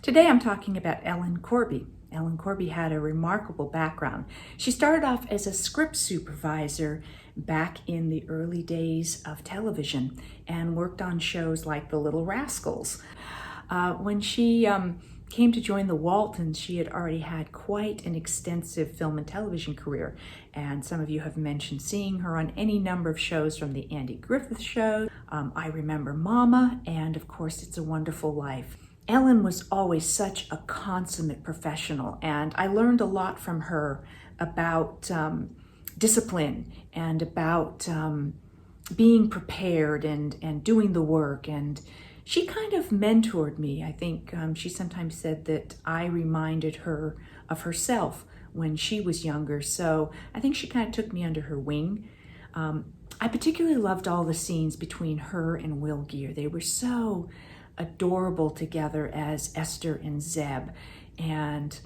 Today I'm talking about Ellen Corby. Ellen Corby had a remarkable background. She started off as a script supervisor back in the early days of television and worked on shows like The Little Rascals. When she came to join the Waltons, she had already had quite an extensive film and television career. And some of you have mentioned seeing her on any number of shows, from the Andy Griffith Show, I Remember Mama, and of course It's a Wonderful Life. Ellen was always such a consummate professional, and I learned a lot from her about discipline and about being prepared and doing the work. And she kind of mentored me. I think she sometimes said that I reminded her of herself when she was younger. So I think she kind of took me under her wing. I particularly loved all the scenes between her and Will Geer. They were so adorable together as Esther and Zeb. And,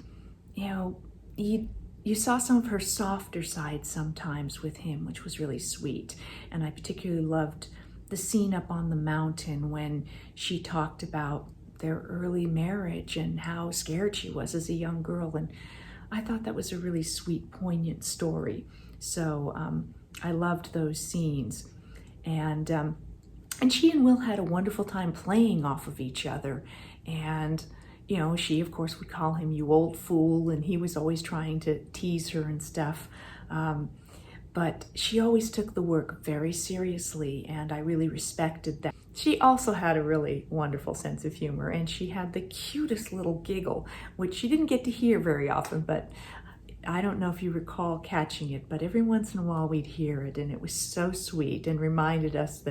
you know, you saw some of her softer side sometimes with him, which was really sweet. And I particularly loved the scene up on the mountain when she talked about their early marriage and how scared she was as a young girl. And I thought that was a really sweet, poignant story. So I loved those scenes. And she and Will had a wonderful time playing off of each other. And, you know, she, of course, would call him "you old fool," and he was always trying to tease her and stuff. But she always took the work very seriously, and I really respected that. She also had a really wonderful sense of humor, and she had the cutest little giggle, which she didn't get to hear very often, but I don't know if you recall catching it, but every once in a while we'd hear it, and it was so sweet and reminded us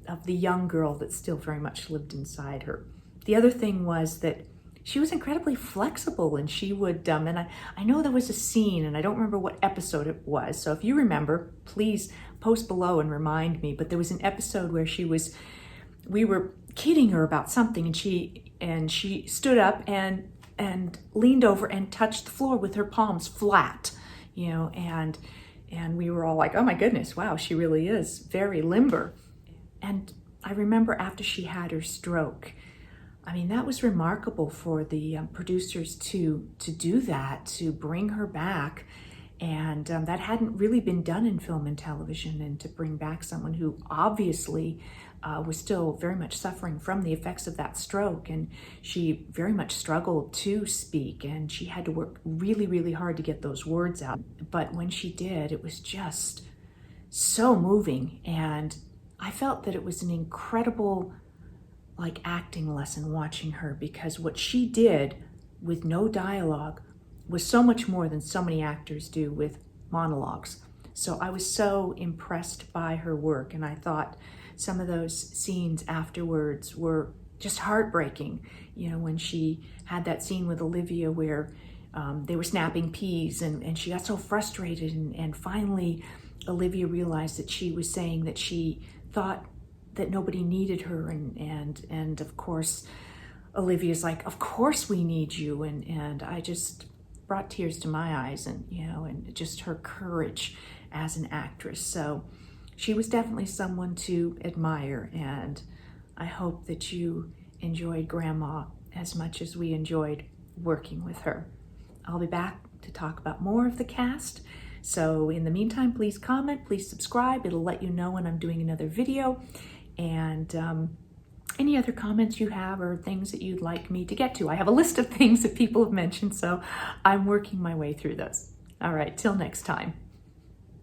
of the young girl that still very much lived inside her. The other thing was that she was incredibly flexible, and she would, and I know there was a scene, and I don't remember what episode it was, so if you remember, please post below and remind me, but there was an episode where we were kidding her about something, and she stood up and leaned over and touched the floor with her palms flat, you know, and we were all like, oh my goodness, wow, she really is very limber. And I remember after she had her stroke, I mean, that was remarkable for the producers to do that, to bring her back. And that hadn't really been done in film and television, and to bring back someone who obviously was still very much suffering from the effects of that stroke. And she very much struggled to speak, and she had to work really, really hard to get those words out. But when she did, it was just so moving. And I felt that it was an incredible, acting lesson watching her, because what she did with no dialogue was so much more than so many actors do with monologues. So I was so impressed by her work, and I thought some of those scenes afterwards were just heartbreaking. You know, when she had that scene with Olivia where they were snapping peas, and she got so frustrated, and finally Olivia realized that she was saying that she thought that nobody needed her, and of course Olivia's like, of course we need you, and I just brought tears to my eyes, and you know, and just her courage as an actress. So she was definitely someone to admire, and I hope that you enjoyed Grandma as much as we enjoyed working with her. I'll be back to talk about more of the cast. So in the meantime, please comment, please subscribe. It'll let you know when I'm doing another video. And any other comments you have or things that you'd like me to get to. I have a list of things that people have mentioned, so I'm working my way through those. All right, till next time.